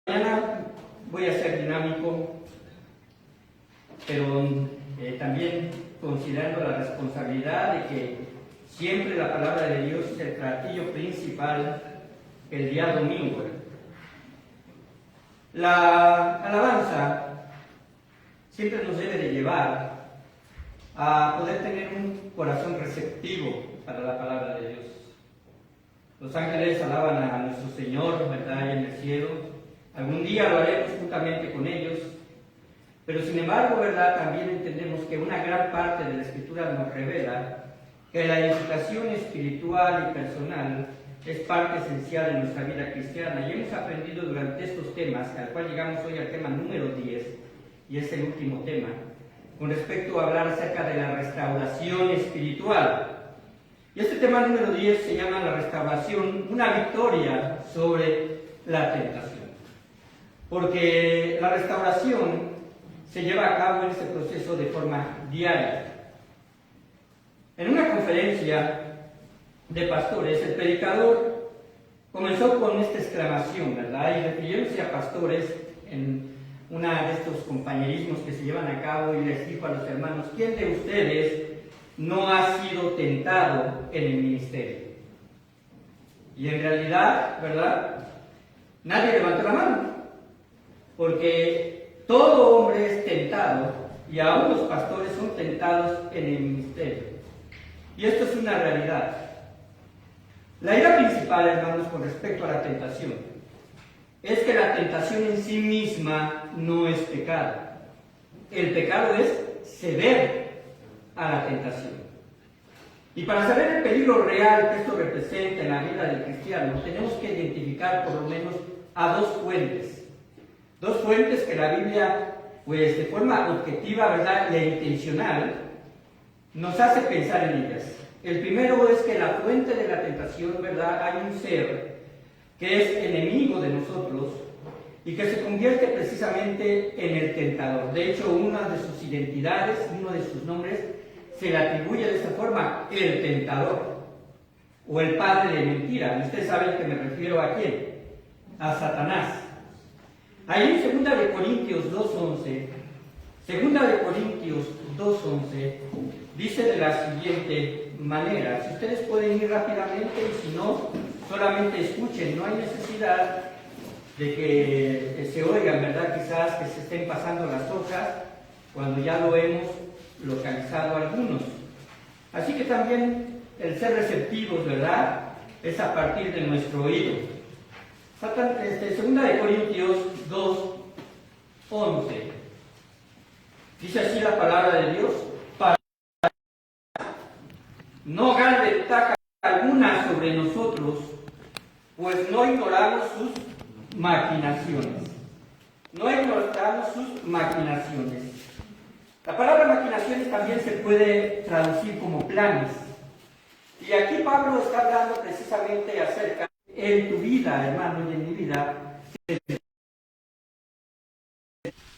Mañana voy a ser dinámico, pero también considerando la responsabilidad de que siempre la palabra de Dios es el platillo principal el día domingo. La alabanza siempre nos debe de llevar a poder tener un corazón receptivo para la palabra de Dios. Los ángeles alaban a nuestro Señor, ¿verdad?, en el cielo. Algún día lo haremos juntamente con ellos, pero sin embargo, ¿verdad?, también entendemos que una gran parte de la Escritura nos revela que la edificación espiritual y personal es parte esencial de nuestra vida cristiana, y hemos aprendido durante estos temas, al cual llegamos hoy al tema número 10, y es el último tema, con respecto a hablar acerca de la restauración espiritual. Y este tema número 10 se llama la restauración, una victoria sobre la tentación. Porque la restauración se lleva a cabo en ese proceso de forma diaria. En una conferencia de pastores, el predicador comenzó con esta exclamación, ¿verdad? Y refiriéndose a pastores en uno de estos compañerismos que se llevan a cabo, y les dijo a los hermanos: ¿quién de ustedes no ha sido tentado en el ministerio? Y en realidad, ¿verdad?, nadie levantó la mano, porque todo hombre es tentado, y aún los pastores son tentados en el ministerio. Y esto es una realidad. La idea principal, hermanos, con respecto a la tentación, es que la tentación en sí misma no es pecado. El pecado es ceder a la tentación. Y para saber el peligro real que esto representa en la vida del cristiano, tenemos que identificar por lo menos a dos fuentes que la Biblia, pues de forma objetiva, ¿verdad?, e intencional, nos hace pensar en ellas. El primero es que la fuente de la tentación, ¿verdad?, hay un ser que es enemigo de nosotros y que se convierte precisamente en el tentador. De hecho, una de sus identidades, uno de sus nombres, se le atribuye de esta forma: el tentador, o el padre de mentira. Y ustedes saben que me refiero ¿a quién? A Satanás. Ahí en 2 Corintios 2:11, dice de la siguiente manera. Si ustedes pueden ir rápidamente, y si no, solamente escuchen. No hay necesidad de que se oigan, ¿verdad?, quizás que se estén pasando las hojas cuando ya lo hemos localizado algunos. Así que también el ser receptivos, ¿verdad?, es a partir de nuestro oído. 2 Corintios 2:11 dice así la palabra de Dios: para no hagan ventaja alguna sobre nosotros, pues no ignoramos sus maquinaciones. No ignoramos sus maquinaciones. La palabra maquinaciones también se puede traducir como planes. Y aquí Pablo está hablando precisamente acerca en tu vida, hermano, y en mi vida.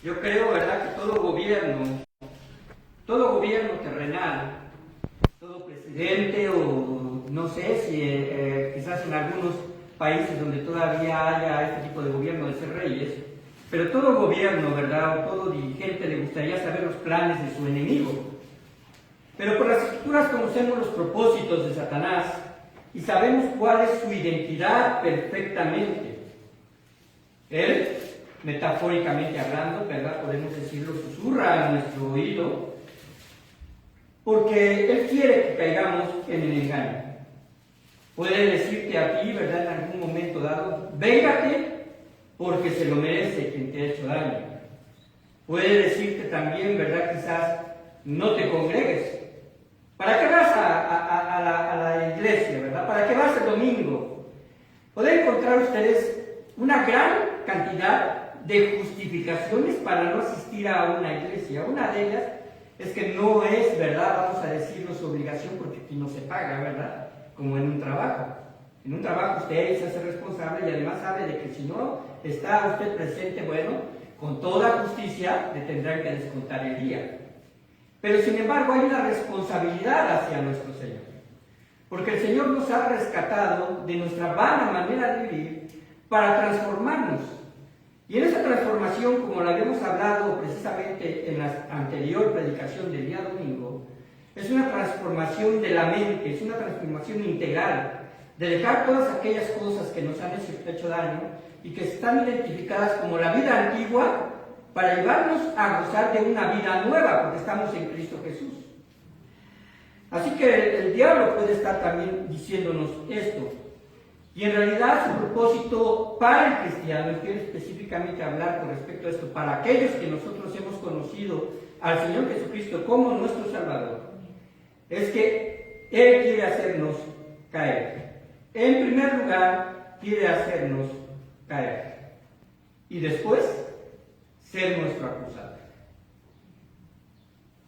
Yo creo, ¿verdad?, que todo gobierno terrenal, todo presidente, o no sé si quizás en algunos países donde todavía haya este tipo de gobierno de ser reyes, pero todo gobierno, ¿verdad?, o todo dirigente le gustaría saber los planes de su enemigo. Pero por las Escrituras conocemos los propósitos de Satanás y sabemos cuál es su identidad perfectamente. Él, metafóricamente hablando, ¿verdad?, podemos decirlo, susurra a nuestro oído, porque él quiere que caigamos en el engaño. Puede decirte a ti, ¿verdad?, en algún momento dado: véngate, porque se lo merece quien te ha hecho daño. Puede decirte también, ¿verdad?, quizás: no te congregues. ¿Para qué vas a la iglesia, verdad? ¿Para qué vas el domingo? Pueden encontrar ustedes una gran cantidad de justificaciones para no asistir a una iglesia. Una de ellas es que no es, ¿verdad?, vamos a decirlo, su obligación, porque aquí no se paga, ¿verdad?, como en un trabajo. En un trabajo usted se hace responsable, y además sabe de que si no está usted presente, bueno, con toda justicia le tendrán que descontar el día. Pero sin embargo hay una responsabilidad hacia nuestro Señor, porque el Señor nos ha rescatado de nuestra vana manera de vivir para transformarnos transformación, como la habíamos hablado precisamente en la anterior predicación del día domingo, es una transformación de la mente, es una transformación integral, de dejar todas aquellas cosas que nos han hecho daño y que están identificadas como la vida antigua para llevarnos a gozar de una vida nueva, porque estamos en Cristo Jesús. Así que el diablo puede estar también diciéndonos esto. Y en realidad su propósito para el cristiano, y quiero específicamente hablar con respecto a esto, para aquellos que nosotros hemos conocido al Señor Jesucristo como nuestro Salvador, es que Él quiere hacernos caer. En primer lugar, quiere hacernos caer. Y después, ser nuestro acusador.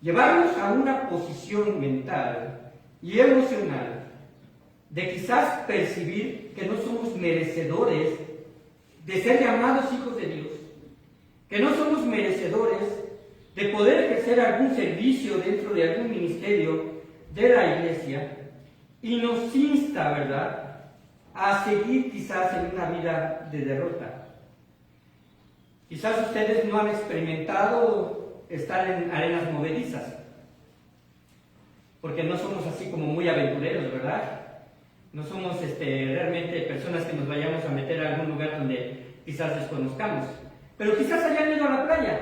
Llevarnos a una posición mental y emocional de quizás percibir que no somos merecedores de ser llamados hijos de Dios, que no somos merecedores de poder ejercer algún servicio dentro de algún ministerio de la iglesia, y nos insta, ¿verdad?, a seguir quizás en una vida de derrota. Quizás ustedes no han experimentado estar en arenas movedizas, porque no somos así como muy aventureros, ¿verdad? No somos realmente personas que nos vayamos a meter a algún lugar donde quizás desconozcamos. Pero quizás hayan ido a la playa.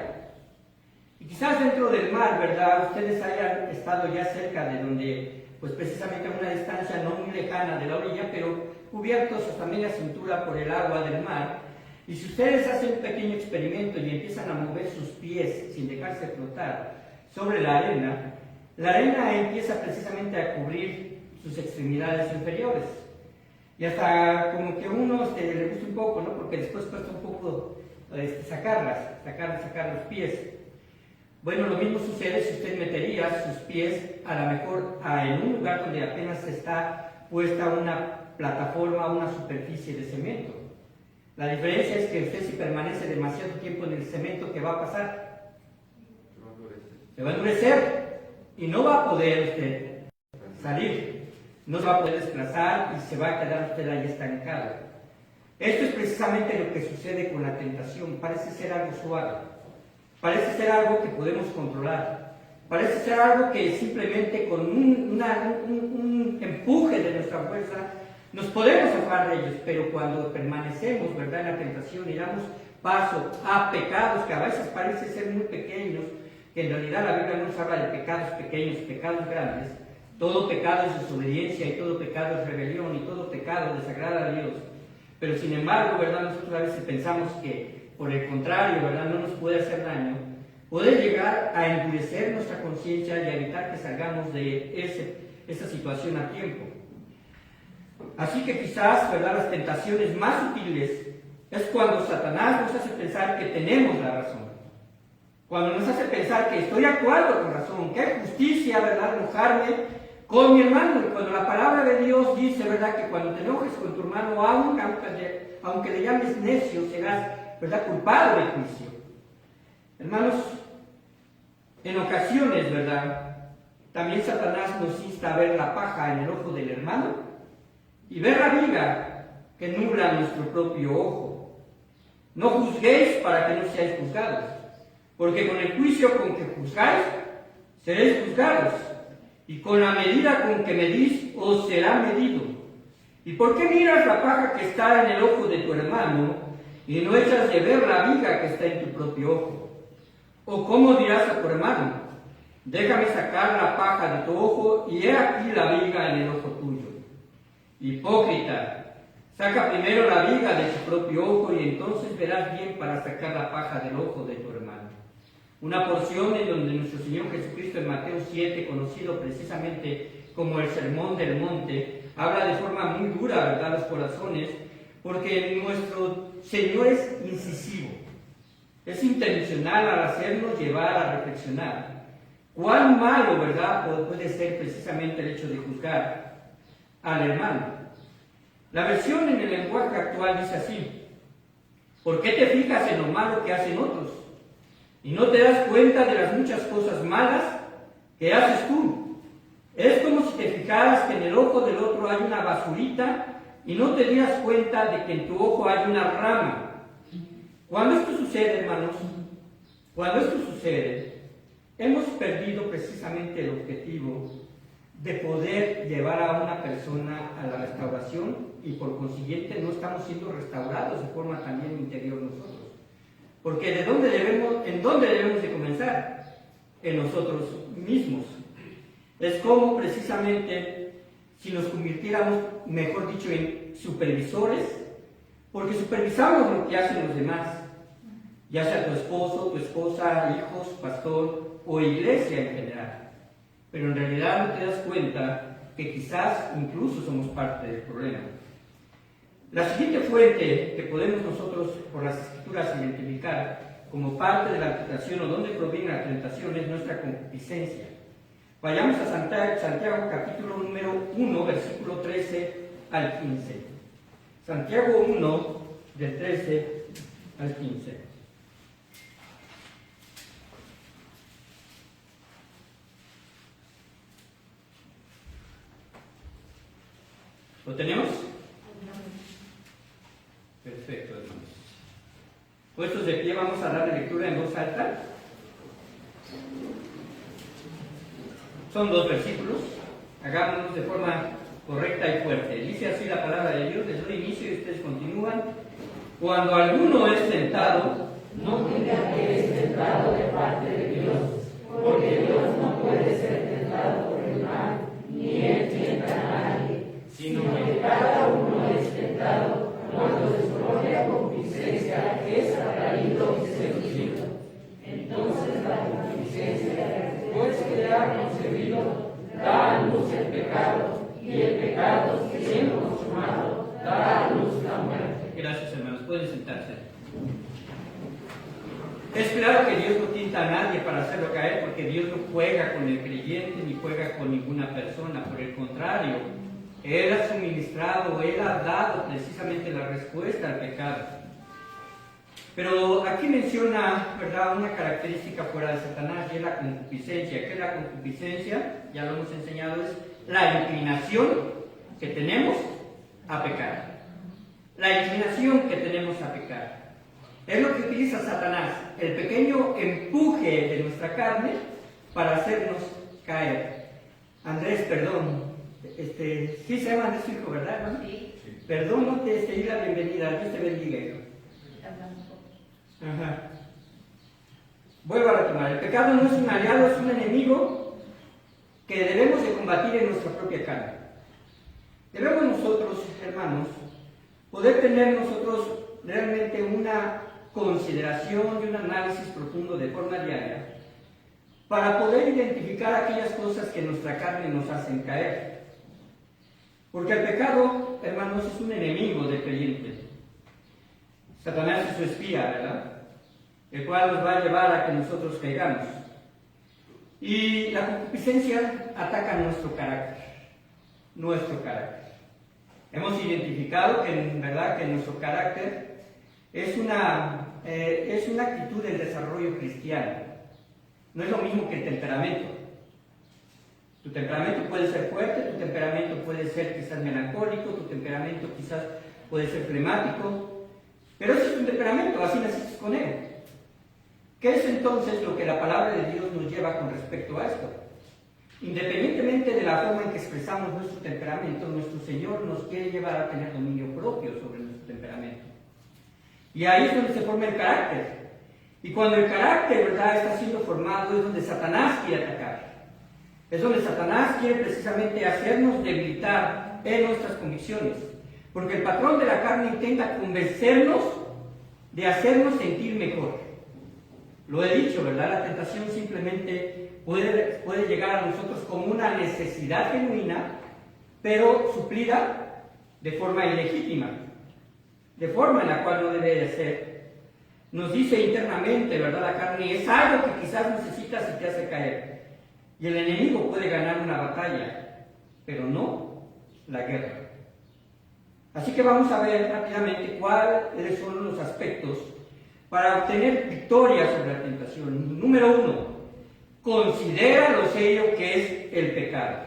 Y quizás dentro del mar, ¿verdad? Ustedes hayan estado ya cerca de donde, pues precisamente a una distancia no muy lejana de la orilla, pero cubiertos hasta media cintura por el agua del mar. Y si ustedes hacen un pequeño experimento y empiezan a mover sus pies sin dejarse flotar sobre la arena empieza precisamente a cubrir sus extremidades inferiores. Y hasta como que uno le gusta un poco, ¿no? Porque después cuesta un poco sacar los pies. Bueno, lo mismo sucede si usted metería sus pies a lo mejor en un lugar donde apenas está puesta una plataforma, una superficie de cemento. La diferencia es que usted, si permanece demasiado tiempo en el cemento, ¿qué va a pasar? Se va a endurecer y no va a poder usted salir, no se va a poder desplazar y se va a quedar usted ahí estancado. Esto es precisamente lo que sucede con la tentación. Parece ser algo suave, parece ser algo que podemos controlar, parece ser algo que simplemente con un empuje de nuestra fuerza nos podemos zafar de ellos, pero cuando permanecemos, ¿verdad?, en la tentación y damos paso a pecados que a veces parecen ser muy pequeños, que en realidad la Biblia no nos habla de pecados pequeños, pecados grandes. Todo pecado es desobediencia y todo pecado es rebelión y todo pecado desagrada a Dios. Pero sin embargo, ¿verdad?, nosotros a veces pensamos que por el contrario, ¿verdad?, no nos puede hacer daño. Puede llegar a endurecer nuestra conciencia y a evitar que salgamos de esa situación a tiempo. Así que quizás, ¿verdad?, las tentaciones más sutiles es cuando Satanás nos hace pensar que tenemos la razón. Cuando nos hace pensar que estoy actuando con razón, que hay justicia, ¿verdad?, enojarme con mi hermano. Y cuando la palabra de Dios dice, ¿verdad?, que cuando te enojes con tu hermano, aunque le llames necio, serás, ¿verdad?, culpado de juicio. Hermanos, en ocasiones, ¿verdad?, también Satanás nos insta a ver la paja en el ojo del hermano y ver la viga que nubla nuestro propio ojo. No juzguéis para que no seáis juzgados, porque con el juicio con que juzgáis, seréis juzgados, y con la medida con que medís, os será medido. ¿Y por qué miras la paja que está en el ojo de tu hermano, y no echas de ver la viga que está en tu propio ojo? ¿O cómo dirás a tu hermano, déjame sacar la paja de tu ojo, y he aquí la viga en el ojo tuyo? Hipócrita, saca primero la viga de tu propio ojo y entonces verás bien para sacar la paja del ojo de tu hermano. Una porción en donde nuestro Señor Jesucristo en Mateo 7, conocido precisamente como el Sermón del Monte, habla de forma muy dura, ¿verdad?, los corazones, porque nuestro Señor es incisivo, es intencional al hacernos llevar a reflexionar. ¿Cuán malo, verdad, puede ser precisamente el hecho de juzgar al hermano? La versión en el lenguaje actual dice así: ¿por qué te fijas en lo malo que hacen otros y no te das cuenta de las muchas cosas malas que haces tú? Es como si te fijaras que en el ojo del otro hay una basurita y no te dieras cuenta de que en tu ojo hay una rama. Cuando esto sucede, hermanos, cuando esto sucede, hemos perdido precisamente el objetivo de poder llevar a una persona a la restauración y por consiguiente no estamos siendo restaurados de forma también interior nosotros. Porque ¿en dónde debemos de comenzar? En nosotros mismos. Es como precisamente si nos convirtiéramos, mejor dicho, en supervisores, porque supervisamos lo que hacen los demás, ya sea tu esposo, tu esposa, hijos, pastor o iglesia en general. Pero en realidad no te das cuenta que quizás incluso somos parte del problema. La siguiente fuente que podemos nosotros por las Escrituras identificar como parte de la tentación o donde proviene la tentación es nuestra concupiscencia. Vayamos a Santiago capítulo número 1, versículo 13 al 15. Santiago 1, del 13 al 15. ¿Lo tenemos? Perfecto, hermanos. Puestos de pie, vamos a dar lectura en voz alta. Son 2 versículos. Hagámonos de forma correcta y fuerte. Dice así la palabra de Dios, les doy inicio y ustedes continúan. Cuando alguno es tentado, no diga que es tentado de parte de Dios, porque Dios no puede ser tentado por el mal, ni él tienta a nadie, sino que cada uno es tentado cuando de su propia concupiscencia es atraído y seducido. Entonces la concupiscencia, después que le ha concebido, da a luz el pecado, y el pecado, siendo consumado, da a luz la muerte. Gracias, hermanos. Pueden sentarse. Es claro que Dios no tienta a nadie para hacerlo caer, porque Dios no juega con el creyente ni juega con ninguna persona. Por el contrario, Él ha suministrado, Él ha dado precisamente la respuesta al pecado. Pero aquí menciona, ¿verdad?, una característica fuera de Satanás, y es la concupiscencia. ¿Qué es la concupiscencia? Ya lo hemos enseñado, es la inclinación que tenemos a pecar. La inclinación que tenemos a pecar. Es lo que utiliza Satanás, el pequeño empuje de nuestra carne para hacernos caer. Andrés, perdón, sí se llama Andrés su hijo, ¿verdad, hermano? Sí. Perdón, no te di la bienvenida, Dios te bendiga, hijo. Ajá. Vuelvo a retomar, el pecado no es un aliado, es un enemigo que debemos de combatir en nuestra propia carne. Debemos nosotros, hermanos, poder tener nosotros realmente una consideración y un análisis profundo de forma diaria para poder identificar aquellas cosas que nuestra carne nos hacen caer. Porque el pecado, hermanos, es un enemigo del creyente. Satanás es su espía, ¿verdad?, el cual nos va a llevar a que nosotros caigamos. Y la concupiscencia ataca nuestro carácter. Hemos identificado que en verdad que nuestro carácter es una actitud del desarrollo cristiano. No es lo mismo que el temperamento. Tu temperamento puede ser fuerte, tu temperamento puede ser quizás melancólico, tu temperamento quizás puede ser flemático, pero ese es tu temperamento, así naciste con él. ¿Qué es entonces lo que la palabra de Dios nos lleva con respecto a esto? Independientemente de la forma en que expresamos nuestro temperamento, nuestro Señor nos quiere llevar a tener dominio propio sobre nuestro temperamento. Y ahí es donde se forma el carácter. Y cuando el carácter, ¿verdad?, está siendo formado, es donde Satanás quiere atacar. Es donde Satanás quiere precisamente hacernos debilitar en nuestras convicciones. Porque el patrón de la carne intenta convencernos de hacernos sentir mejor. Lo he dicho, ¿verdad? La tentación simplemente puede llegar a nosotros como una necesidad genuina, pero suplida de forma ilegítima, de forma en la cual no debe de ser. Nos dice internamente, ¿verdad?, la carne es algo que quizás necesitas y te hace caer. Y el enemigo puede ganar una batalla, pero no la guerra. Así que vamos a ver rápidamente cuáles son los aspectos para obtener victoria sobre la tentación. Número 1, considera lo serio que es el pecado.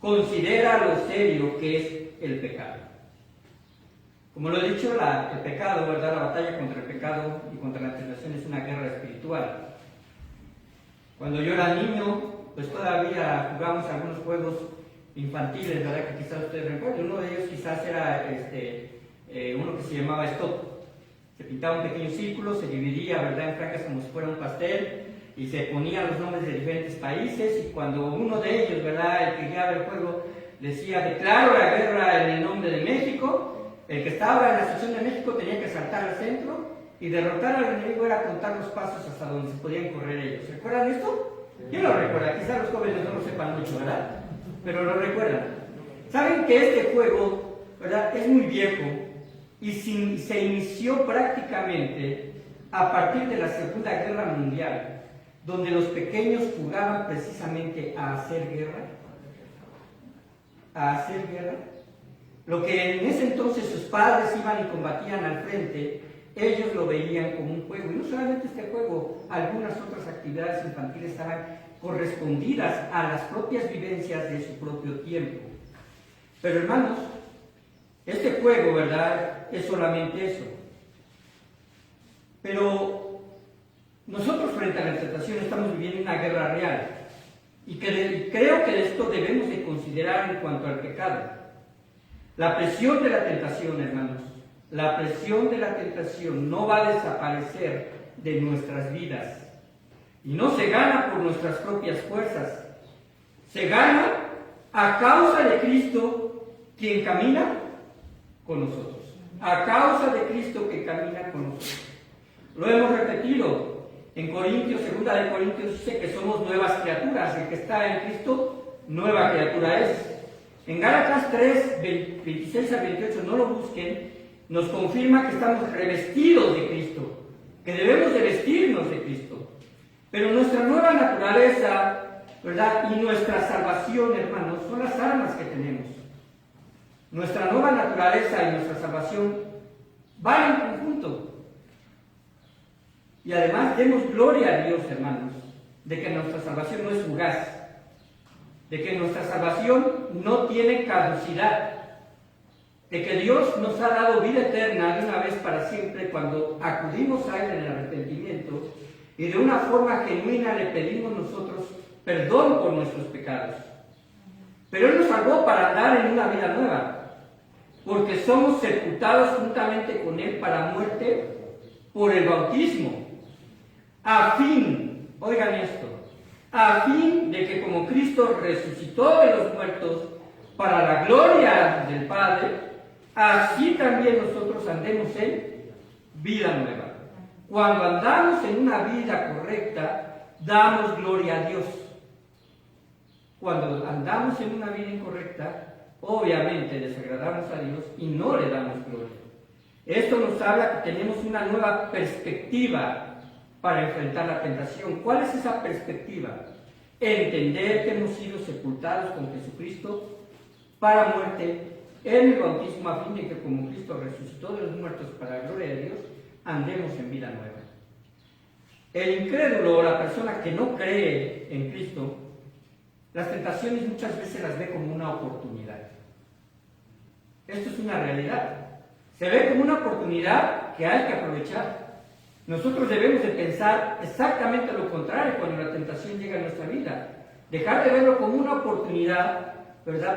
Considera lo serio que es el pecado. Como lo he dicho, el pecado, ¿verdad? La batalla contra el pecado y contra la tentación es una guerra espiritual. Cuando yo era niño, pues todavía jugábamos algunos juegos infantiles, ¿verdad? Que quizás ustedes recuerden. Uno de ellos quizás era uno que se llamaba stop. Se pintaba un pequeño círculo, se dividía, ¿verdad?, en franjas como si fuera un pastel, y se ponían los nombres de diferentes países, y cuando uno de ellos, ¿verdad?, el que guiaba el juego, decía: declaro la guerra en el nombre de México, el que estaba en la sección de México tenía que saltar al centro, y derrotar al enemigo era contar los pasos hasta donde se podían correr ellos. ¿Recuerdan esto? ¿Quién lo recuerda? Quizás los jóvenes no lo sepan mucho, ¿verdad? Pero lo recuerdan. ¿Saben que este juego, ¿verdad?, es muy viejo y se inició prácticamente a partir de la Segunda Guerra Mundial, donde los pequeños jugaban precisamente a hacer guerra? A hacer guerra. Lo que en ese entonces sus padres iban y combatían al frente, ellos lo veían como un juego. Y no solamente este juego, algunas otras actividades infantiles estaban correspondidas a las propias vivencias de su propio tiempo. Pero hermanos, este juego, ¿verdad?, es solamente eso. Pero nosotros frente a la tentación estamos viviendo una guerra real. Y creo que esto debemos de considerar en cuanto al pecado. La presión de la tentación, hermanos, la presión de la tentación no va a desaparecer de nuestras vidas. Y no se gana por nuestras propias fuerzas. Se gana a causa de Cristo, quien camina con nosotros. A causa de Cristo que camina con nosotros. Lo hemos repetido. En Corintios, 2 de Corintios dice que somos nuevas criaturas. El que está en Cristo, nueva criatura es. En Gálatas 3, 26 al 28, no lo busquen, nos confirma que estamos revestidos de Cristo, que debemos de vestirnos de Cristo. Pero nuestra nueva naturaleza, ¿verdad?, y nuestra salvación, hermanos, son las armas que tenemos. Nuestra nueva naturaleza y nuestra salvación van en conjunto. Y además demos gloria a Dios, hermanos, de que nuestra salvación no es fugaz, de que nuestra salvación no tiene caducidad, de que Dios nos ha dado vida eterna de una vez para siempre cuando acudimos a Él en el arrepentimiento y de una forma genuina le pedimos nosotros perdón por nuestros pecados. Pero Él nos salvó para andar en una vida nueva, porque somos sepultados juntamente con Él para muerte por el bautismo, a fin, oigan esto, a fin de que como Cristo resucitó de los muertos para la gloria del Padre, así también nosotros andemos en vida nueva. Cuando andamos en una vida correcta, damos gloria a Dios. Cuando andamos en una vida incorrecta, obviamente desagradamos a Dios y no le damos gloria. Esto nos habla que tenemos una nueva perspectiva para enfrentar la tentación. ¿Cuál es esa perspectiva? Entender que hemos sido sepultados con Jesucristo para muerte en el bautismo, a fin de que como Cristo resucitó de los muertos para la gloria de Dios, andemos en vida nueva. El incrédulo o la persona que no cree en Cristo, las tentaciones muchas veces las ve como una oportunidad. Esto es una realidad. Se ve como una oportunidad que hay que aprovechar. Nosotros debemos de pensar exactamente lo contrario cuando la tentación llega a nuestra vida. Dejar de verlo como una oportunidad, ¿verdad?,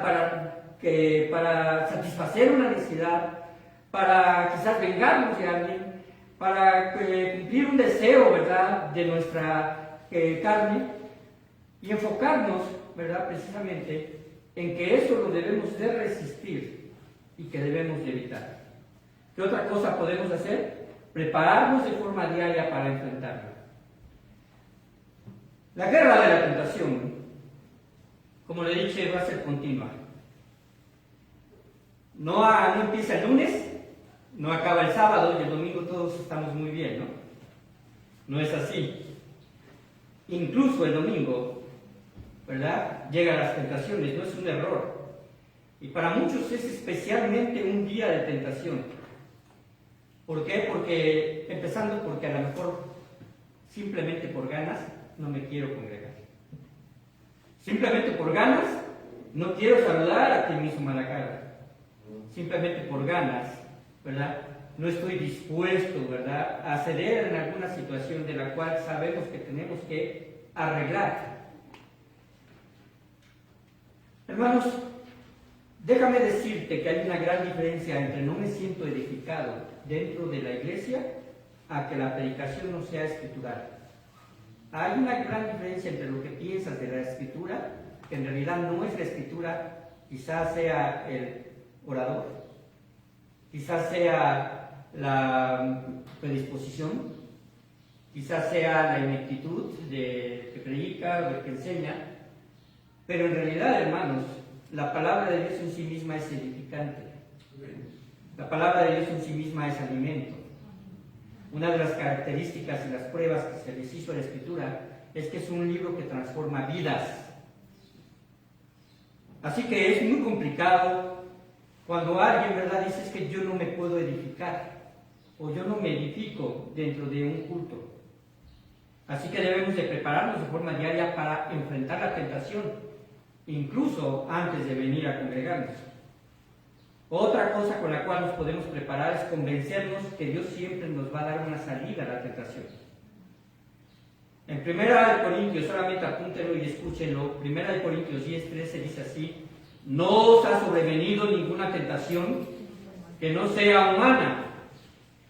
para satisfacer una necesidad, para quizás vengarnos de alguien, para cumplir un deseo, ¿verdad?, de nuestra carne, y enfocarnos, ¿verdad?, precisamente en que eso lo debemos de resistir y que debemos de evitar. ¿Qué otra cosa podemos hacer? Prepararnos de forma diaria para enfrentarla. La guerra de la tentación, como le dije, va a ser continua. No empieza el lunes, no acaba el sábado y el domingo todos estamos muy bien, ¿no? No es así. Incluso el domingo, ¿verdad?, llegan las tentaciones, no es un error. Y para muchos es especialmente un día de tentación. ¿Por qué? Empezando porque a lo mejor simplemente por ganas no me quiero congregar. Simplemente por ganas no quiero saludar a quien me hizo mala cara. Simplemente por ganas ¿verdad? No estoy dispuesto, ¿verdad?, a ceder en alguna situación de la cual sabemos que tenemos que arreglar. Hermanos, déjame decirte que hay una gran diferencia entre no me siento edificado dentro de la iglesia a que la predicación no sea escritural. Hay una gran diferencia entre lo que piensas de la escritura, que en realidad no es la escritura, quizás sea el orador, quizás sea la predisposición, quizás sea la ineptitud de que predica o de que enseña, pero en realidad, hermanos, la palabra de Dios en sí misma es edificante. La palabra de Dios en sí misma es alimento. Una de las características y las pruebas que se les hizo a la Escritura es que es un libro que transforma vidas. Así que es muy complicado cuando alguien, ¿verdad?, dice es que yo no me puedo edificar o yo no me edifico dentro de un culto. Así que debemos de prepararnos de forma diaria para enfrentar la tentación, incluso antes de venir a congregarnos. Otra cosa con la cual nos podemos preparar es convencernos que Dios siempre nos va a dar una salida a la tentación. En 1 Corintios, solamente apúntenlo y escúchenlo, 1 Corintios 10:13 dice así: no os ha sobrevenido ninguna tentación que no sea humana,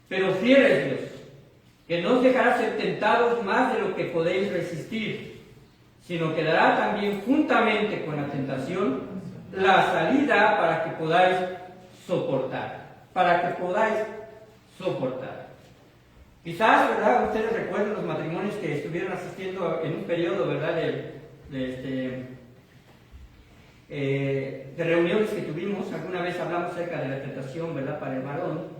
pero fiel es Dios, que no os dejará ser tentados más de lo que podéis resistir, sino que dará también juntamente con la tentación la salida para que podáis soportar. Quizás, ¿verdad?, ustedes recuerden los matrimonios que estuvieron asistiendo en un periodo, ¿verdad?, de reuniones que tuvimos. Alguna vez hablamos acerca de la tentación, ¿verdad?, para el varón,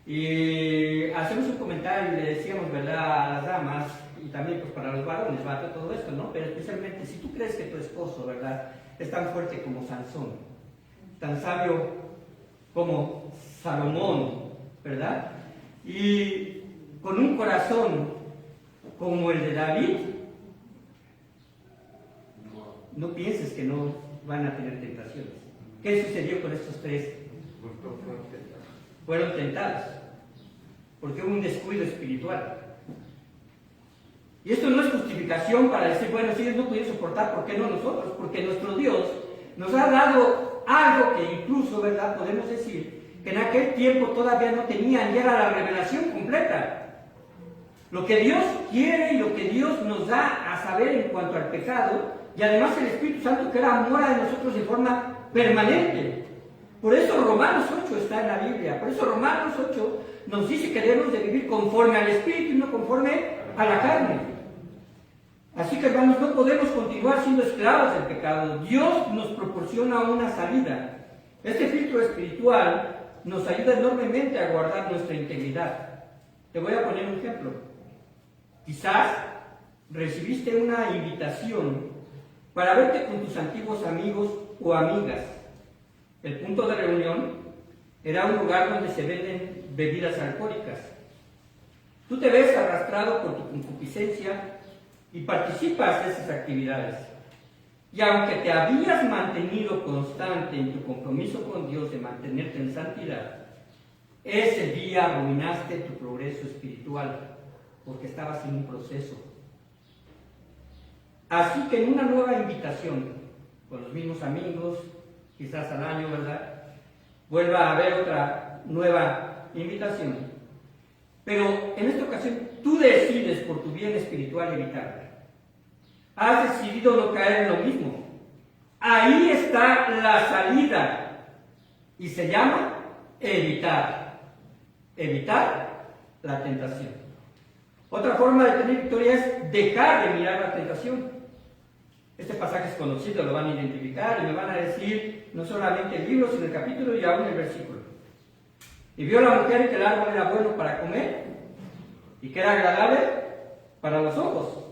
y hacemos un comentario y le decíamos, ¿verdad?, a las damas, y también pues para los varones, va todo esto, ¿no? Pero especialmente si tú crees que tu esposo, ¿verdad?, es tan fuerte como Sansón, tan sabio como Salomón, ¿verdad?, y con un corazón como el de David, no pienses que no van a tener tentaciones. ¿Qué sucedió con estos tres? Fueron tentados, porque hubo un descuido espiritual. Y esto no es justificación para decir, bueno, si ellos no pudieron soportar, ¿por qué no nosotros? Porque nuestro Dios nos ha dado algo que incluso, ¿verdad?, podemos decir que en aquel tiempo todavía no tenían, y era la revelación completa. Lo que Dios quiere y lo que Dios nos da a saber en cuanto al pecado, y además el Espíritu Santo que era mora de nosotros de forma permanente. Por eso Romanos 8 está en la Biblia, por eso Romanos 8 nos dice que debemos de vivir conforme al Espíritu y no conforme a la carne. Así que, hermanos, no podemos continuar siendo esclavos del pecado. Dios nos proporciona una salida. Este filtro espiritual nos ayuda enormemente a guardar nuestra integridad. Te voy a poner un ejemplo. Quizás recibiste una invitación para verte con tus antiguos amigos o amigas. El punto de reunión era un lugar donde se venden bebidas alcohólicas. Tú te ves arrastrado por tu concupiscencia y participas de esas actividades. Y aunque te habías mantenido constante en tu compromiso con Dios de mantenerte en santidad, ese día arruinaste tu progreso espiritual porque estabas en un proceso. Así que en una nueva invitación, con los mismos amigos, quizás al año, ¿verdad?, vuelva a haber otra nueva invitación. Pero en esta ocasión tú decides por tu bien espiritual evitarla. Has decidido no caer en lo mismo. Ahí está la salida y se llama evitar. Evitar la tentación. Otra forma de tener victoria es dejar de mirar la tentación. Este pasaje es conocido, lo van a identificar y me van a decir no solamente el libro, sino el capítulo y aún el versículo. Y vio la mujer que el árbol era bueno para comer y que era agradable para los ojos,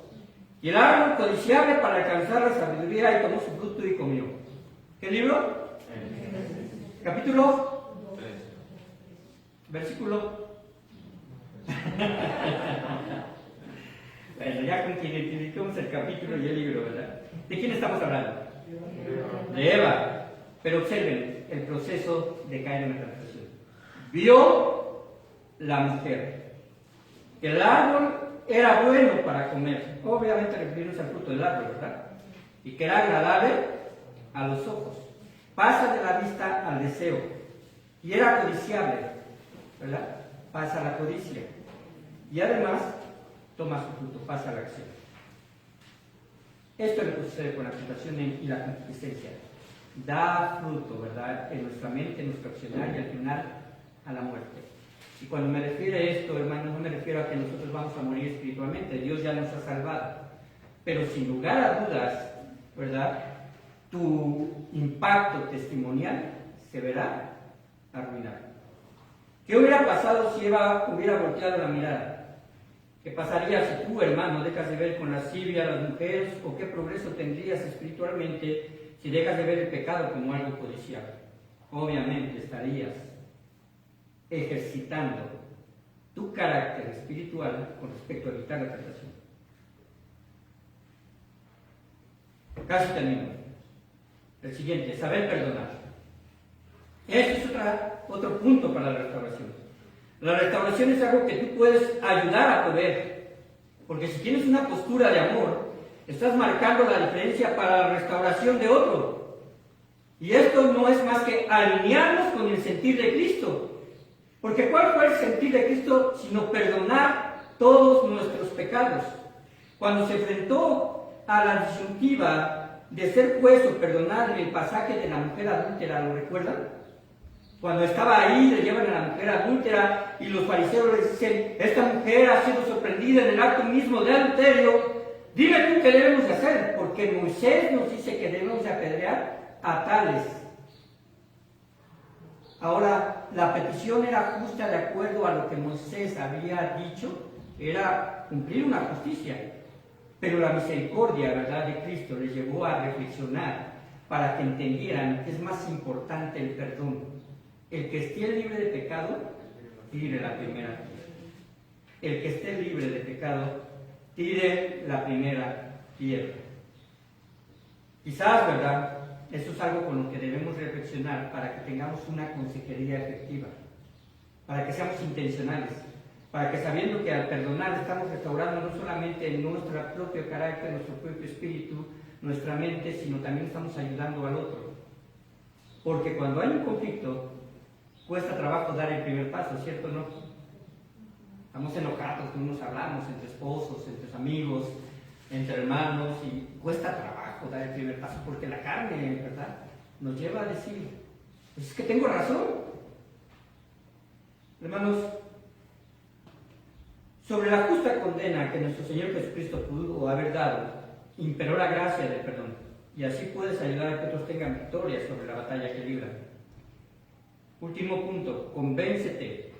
y el árbol codiciable para alcanzar la sabiduría, y tomó su fruto y comió. ¿Qué libro? Capítulo 3. Versículo. Bueno, ya con quien identificamos el capítulo y el libro, ¿verdad? ¿De quién estamos hablando? De Eva. Pero observen el proceso de caer en la tentación. vio la mujer que el árbol era bueno para comer, obviamente refiriéndose al fruto del árbol, ¿verdad? Y que era agradable a los ojos. Pasa de la vista al deseo. Y era codiciable, ¿verdad? Pasa a la codicia. Y además, toma su fruto, pasa a la acción. Esto es lo que sucede con la tentación y la concupiscencia. Da fruto, ¿verdad? En nuestra mente, en nuestro accionar y al final a la muerte. Y cuando me refiero a esto, hermanos, no me refiero a que nosotros vamos a morir espiritualmente. Dios ya nos ha salvado. Pero sin lugar a dudas, ¿verdad? Tu impacto testimonial se verá arruinado. ¿Qué hubiera pasado si Eva hubiera volteado la mirada? ¿Qué pasaría si tú, hermano, dejas de ver con lascivia a las mujeres? ¿O qué progreso tendrías espiritualmente si dejas de ver el pecado como algo codicial? Obviamente estarías ejercitando tu carácter espiritual con respecto a evitar la tentación. Casi termino. El siguiente, saber perdonar. Este es otro punto para la restauración. La restauración es algo que tú puedes ayudar a poder, porque si tienes una postura de amor, estás marcando la diferencia para la restauración de otro. Y esto no es más que alinearnos con el sentir de Cristo. Porque ¿cuál fue el sentir de Cristo sino perdonar todos nuestros pecados? Cuando se enfrentó a la disyuntiva de ser juez o perdonar en el pasaje de la mujer adúltera, ¿lo recuerdan? Cuando estaba ahí, le llevan a la mujer adúltera y los fariseos le dicen: esta mujer ha sido sorprendida en el acto mismo de adulterio, dime tú qué debemos de hacer, porque Moisés nos dice que debemos de apedrear a tales. Ahora, la petición era justa de acuerdo a lo que Moisés había dicho, era cumplir una justicia. Pero la misericordia, ¿verdad?, de Cristo les llevó a reflexionar para que entendieran que es más importante el perdón. El que esté libre de pecado, tire la primera piedra. El que esté libre de pecado, tire la primera piedra. Quizás, ¿verdad?, esto es algo con lo que debemos reflexionar para que tengamos una consejería efectiva, para que seamos intencionales, para que sabiendo que al perdonar estamos restaurando no solamente nuestro propio carácter, nuestro propio espíritu, nuestra mente, sino también estamos ayudando al otro. Porque cuando hay un conflicto, cuesta trabajo dar el primer paso, ¿cierto o no? Estamos enojados, no nos hablamos entre esposos, entre amigos, entre hermanos, y cuesta trabajo dar el primer paso, porque la carne, ¿verdad?, nos lleva a decir: pues es que tengo razón. Hermanos, sobre la justa condena que nuestro Señor Jesucristo pudo haber dado, imperó la gracia del perdón, y así puedes ayudar a que otros tengan victoria sobre la batalla que libran. Último punto, convéncete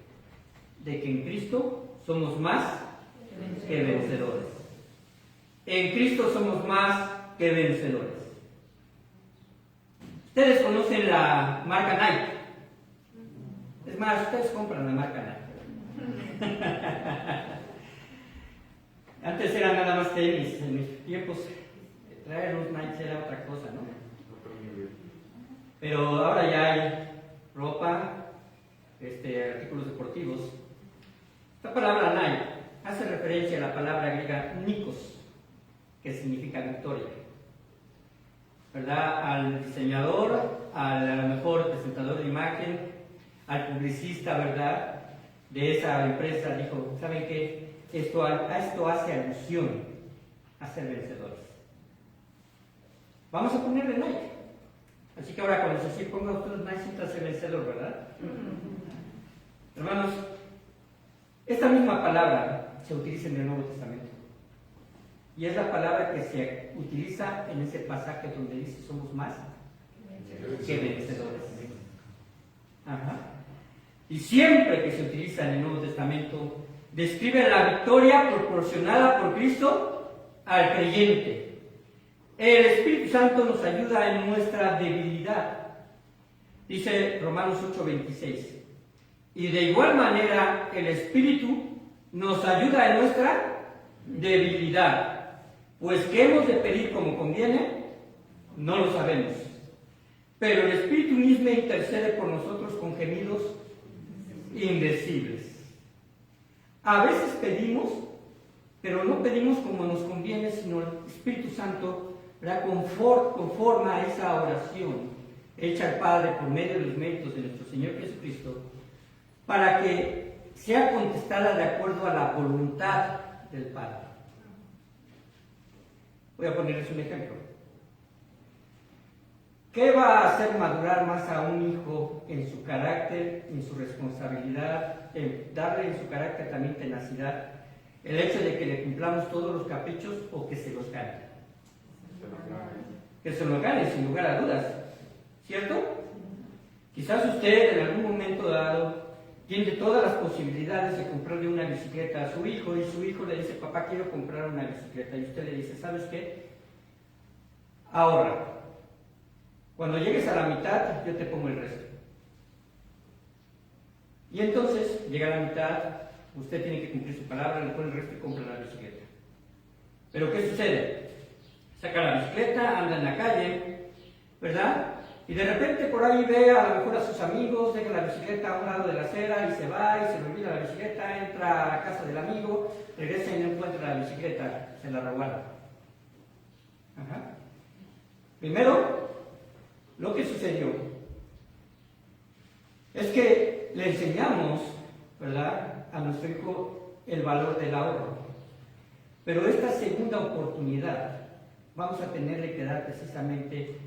de que en Cristo somos más que vencedores. En Cristo somos más que vencedores. Ustedes conocen la marca Nike. Es más, ustedes compran la marca Nike. Antes eran nada más tenis. En mis tiempos, traer los Nike era otra cosa, ¿no? Pero ahora ya hay ropa, artículos deportivos. Esta palabra Nike hace referencia a la palabra griega Nikos, que significa victoria, ¿verdad? Al diseñador, a lo mejor presentador de imagen, al publicista, ¿verdad?, de esa empresa, dijo: ¿saben qué? Esto hace alusión a ser vencedores. Vamos a ponerle Nike. Así que ahora cuando se ponga ustedes Nike, sienta ser vencedor, ¿verdad? Hermanos, esta misma palabra se utiliza en el Nuevo Testamento. Y es la palabra que se utiliza en ese pasaje donde dice: somos más que vencedores. Ajá. Y siempre que se utiliza en el Nuevo Testamento, describe la victoria proporcionada por Cristo al creyente. El Espíritu Santo nos ayuda en nuestra debilidad. Dice Romanos 8:26. Y de igual manera el Espíritu nos ayuda en nuestra debilidad. Pues ¿qué hemos de pedir como conviene? No lo sabemos. Pero el Espíritu mismo intercede por nosotros con gemidos indecibles. A veces pedimos, pero no pedimos como nos conviene, sino el Espíritu Santo la conforma a esa oración hecha al Padre por medio de los méritos de nuestro Señor Jesucristo, para que sea contestada de acuerdo a la voluntad del Padre. Voy a ponerles un ejemplo. ¿Qué va a hacer madurar más a un hijo en su carácter, en su responsabilidad, en darle en su carácter también tenacidad, el hecho de que le cumplamos todos los caprichos o que se los gane? Que se los gane, sin lugar a dudas, ¿cierto? Quizás usted en algún momento dado tiene todas las posibilidades de comprarle una bicicleta a su hijo y su hijo le dice: papá, quiero comprar una bicicleta, y usted le dice: ¿sabes qué? Ahorra. Cuando llegues a la mitad, yo te pongo el resto. Y entonces, llega a la mitad, usted tiene que cumplir su palabra, le pone el resto y compra la bicicleta. Pero ¿qué sucede? Saca la bicicleta, anda en la calle, ¿verdad? Y de repente por ahí ve a lo mejor a sus amigos, deja la bicicleta a un lado de la acera y se va y se le olvida la bicicleta, entra a la casa del amigo, regresa y no encuentra la bicicleta, se la robaron. Ajá. Primero, lo que sucedió es que le enseñamos, ¿verdad?, a nuestro hijo el valor del ahorro. Pero esta segunda oportunidad vamos a tenerle que dar precisamente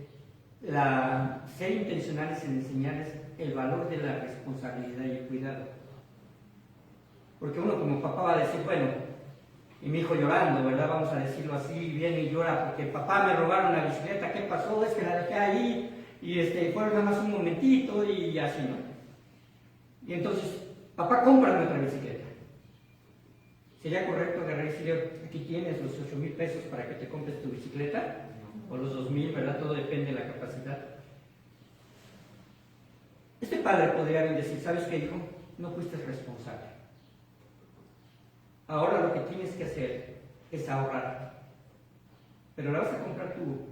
ser intencionales en enseñarles el valor de la responsabilidad y el cuidado. Porque uno como papá va a decir: bueno, y mi hijo llorando, ¿verdad?, vamos a decirlo así, viene y llora porque papá me robaron la bicicleta, ¿qué pasó? Es que la dejé ahí y fueron nada más un momentito y así, ¿no? Y entonces, papá, cómprame otra bicicleta. ¿Sería correcto agarrar y decirle: aquí tienes los 8,000 pesos para que te compres tu bicicleta? O los 2,000, ¿verdad? Todo depende de la capacidad. Este padre podría bien decir: ¿sabes qué, hijo? No fuiste responsable. Ahora lo que tienes que hacer es ahorrar. Pero la vas a comprar tú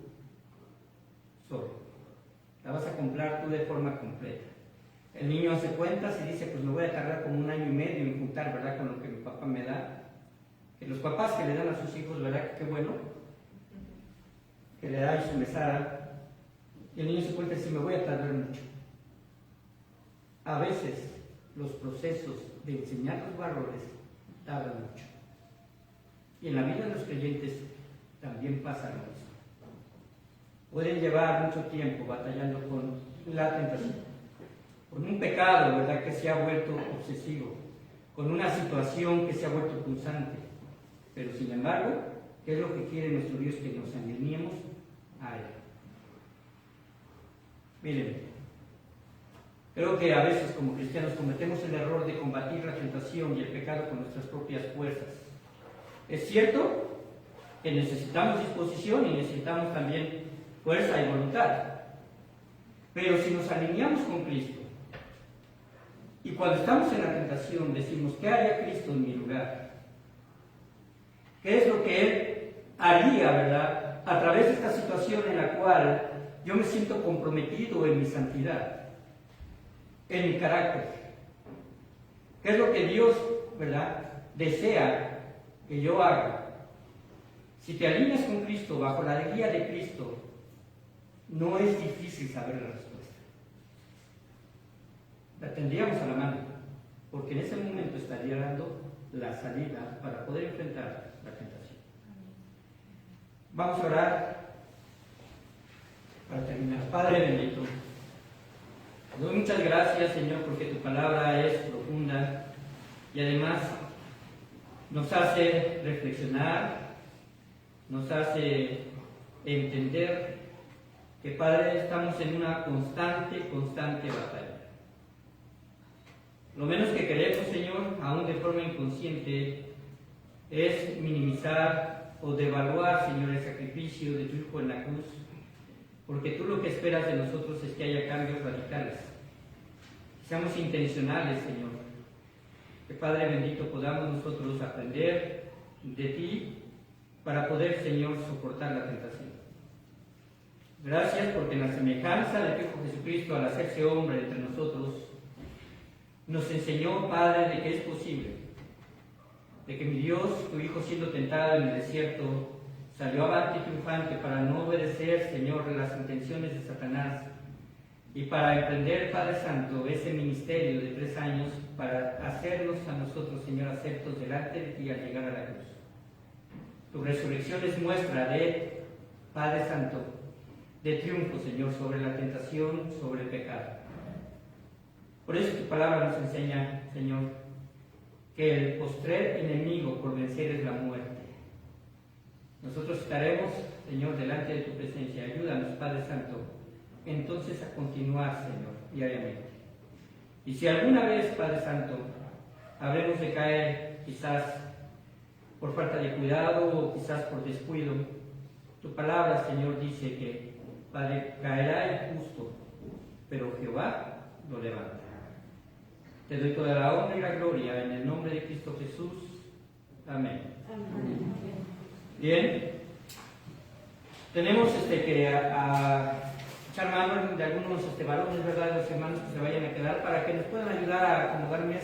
solo. La vas a comprar tú de forma completa. El niño hace cuentas y dice: pues me voy a tardar como 1 año y medio en juntar, ¿verdad?, con lo que mi papá me da. Que los papás que le dan a sus hijos, ¿verdad?, que qué bueno, que le dan su mesada. Y el niño se cuenta y dice: me voy a tardar mucho. A veces los procesos de enseñar los valores tardan mucho. Y en la vida de los creyentes también pasa lo mismo. Pueden llevar mucho tiempo batallando con la tentación, con un pecado, ¿verdad?, que se ha vuelto obsesivo, con una situación que se ha vuelto punzante. Pero sin embargo, ¿qué es lo que quiere nuestro Dios? Que nos alineemos a Él. Miren, creo que a veces como cristianos cometemos el error de combatir la tentación y el pecado con nuestras propias fuerzas. Es cierto que necesitamos disposición y necesitamos también fuerza y voluntad. Pero si nos alineamos con Cristo y cuando estamos en la tentación decimos: ¿qué haría Cristo en mi lugar? ¿Qué es lo que Él haría, verdad, a través de esta situación en la cual yo me siento comprometido en mi santidad, en mi carácter? ¿Qué es lo que Dios, verdad, desea que yo haga? Si te alineas con Cristo, bajo la guía de Cristo, no es difícil saber la respuesta. La tendríamos a la mano, porque en ese momento estaría dando la salida para poder enfrentar la tentación. Vamos a orar para terminar. Padre bendito, te doy muchas gracias, Señor, porque tu palabra es profunda y además nos hace reflexionar, nos hace entender que, Padre, estamos en una constante batalla. Lo menos que queremos, Señor, aún de forma inconsciente, es minimizar o devaluar, Señor, el sacrificio de tu Hijo en la cruz, porque tú lo que esperas de nosotros es que haya cambios radicales. Seamos intencionales, Señor. Que, Padre bendito, podamos nosotros aprender de ti para poder, Señor, soportar la tentación. Gracias porque en la semejanza de tu Hijo Jesucristo, al hacerse hombre entre nosotros, Nos enseñó, Padre, de que es posible, de que mi Dios, tu Hijo siendo tentado en el desierto, salió avante triunfante para no obedecer, Señor, las intenciones de Satanás y para emprender, Padre Santo, ese ministerio de 3 años para hacernos a nosotros, Señor, aceptos delante de ti al llegar a la cruz. Tu resurrección es muestra de, Padre Santo, de triunfo, Señor, sobre la tentación, sobre el pecado. Por eso tu palabra nos enseña, Señor, que el postrer enemigo por vencer es la muerte. Nosotros estaremos, Señor, delante de tu presencia. Ayúdanos, Padre Santo, entonces a continuar, Señor, diariamente. Y si alguna vez, Padre Santo, habremos de caer, quizás por falta de cuidado o quizás por descuido, tu palabra, Señor, dice que, Padre, caerá el justo, pero Jehová lo levanta. Te doy toda la honra y la gloria en el nombre de Cristo Jesús. Amén. Amén. Bien. Tenemos que echar mano de algunos varones, ¿verdad? Los hermanos que se vayan a quedar para que nos puedan ayudar a acomodar mesas.